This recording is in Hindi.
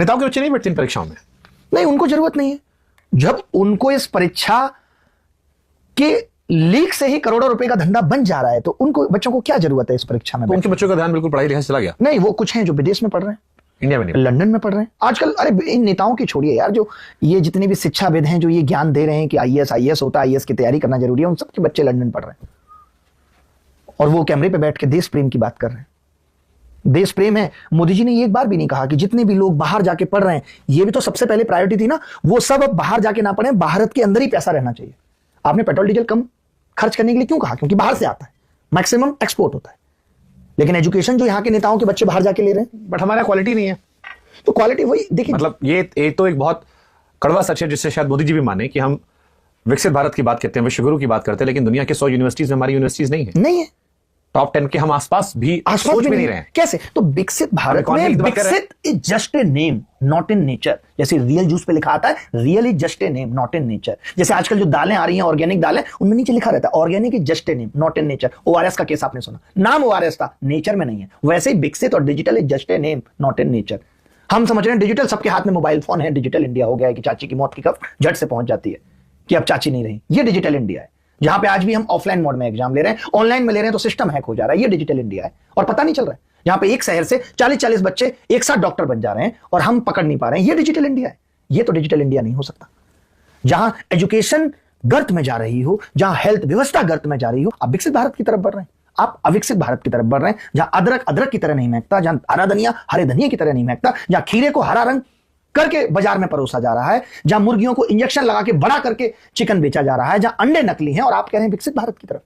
नेताओं के बच्चे नहीं बैठते इन परीक्षाओं में। नहीं, उनको जरूरत नहीं है। जब उनको इस परीक्षा के लीक से ही करोड़ों रुपए का धंधा बन जा रहा है तो उनको बच्चों को क्या जरूरत है इस परीक्षा में? तो उनके बच्चों का ध्यान बिल्कुल पढ़ाई लिखाई से चला गया। नहीं, वो कुछ हैं जो विदेश में पढ़ रहे हैं, इंडिया में नहीं, लंदन में पढ़ रहे हैं आजकल। अरे इन नेताओं की छोड़िए यार, जो ये जितने भी शिक्षाविद हैं जो ये ज्ञान दे रहे हैं कि आईएएस होता है, आईएएस की तैयारी करना जरूरी है, उन सबके बच्चे लंदन पढ़ रहे हैं और वो कैमरे पे बैठ के देश प्रेम की बात कर रहे हैं। देश प्रेम है। मोदी जी ने ये एक बार भी नहीं कहा कि जितने भी लोग बाहर जाके पढ़ रहे हैं, ये भी तो सबसे पहले प्रायोरिटी थी ना, वो सब अब बाहर जाके ना पढ़े, भारत के अंदर ही पैसा रहना चाहिए। आपने पेट्रोल डीजल कम खर्च करने के लिए क्यों कहा? क्योंकि बाहर से आता है, मैक्सिमम एक्सपोर्ट होता है। लेकिन एजुकेशन जो यहाँ के नेताओं के बच्चे बाहर जाके ले रहे हैं, बट हमारा क्वालिटी नहीं है। तो क्वालिटी वही देखिए, मतलब ये तो एक बहुत कड़वा सच है जिससे शायद मोदी जी भी माने कि हम विकसित भारत की बात करते हैं, विश्वगुरु की बात करते हैं, लेकिन दुनिया के 100 यूनिवर्सिटीज में हमारी यूनिवर्सिटीज नहीं है। टॉप 10 के हम आसपास भी सोच भी नहीं रहे हैं। कैसे? तो विकसित भारत में विकसित is just a name, not in nature. जैसे रियल जूस पे लिखा आता है real is just a name, not in nature. जैसे आजकल जो दालें आ रही हैं ऑर्गेनिक दालें, उनमें नीचे लिखा रहता है organic is just a name, not in nature. ORS का केस आपने सुना, नाम ओआरएस था, नेचर में नहीं है। वैसे ही विकसित और digital is just a name, not in nature. हम समझ रहे हैं डिजिटल, सबके हाथ में मोबाइल फोन है, डिजिटल इंडिया हो गया है कि चाची की मौत की खबर झट से पहुंच जाती है कि अब चाची नहीं रही। ये डिजिटल इंडिया है, जहां पे आज भी हम ऑफलाइन मोड में एग्जाम ले रहे हैं, ऑनलाइन में ले रहे हैं तो सिस्टम हैक हो जा रहा है। ये डिजिटल इंडिया है और पता नहीं चल रहा है। जहां पे एक शहर से 40-40 बच्चे एक साथ डॉक्टर बन जा रहे हैं और हम पकड़ नहीं पा रहे हैं। ये डिजिटल इंडिया है। ये तो डिजिटल इंडिया नहीं हो सकता। जहां एजुकेशन गर्त में जा रही हो, जहां हेल्थ व्यवस्था गर्त में जा रही हो, आप विकसित भारत की तरफ बढ़ रहे हैं, आप अविकसित भारत की तरफ बढ़ रहे हैं। जहां अदरक अदरक की तरह नहीं महकता, जहां हरा धनिया हरे धनिया की तरह नहीं महकता, जहां खीरे को हरा रंग करके बाजार में परोसा जा रहा है, जहां मुर्गियों को इंजेक्शन लगा के बड़ा करके चिकन बेचा जा रहा है, जहां अंडे नकली हैं और आप कह रहे हैं विकसित भारत की तरफ।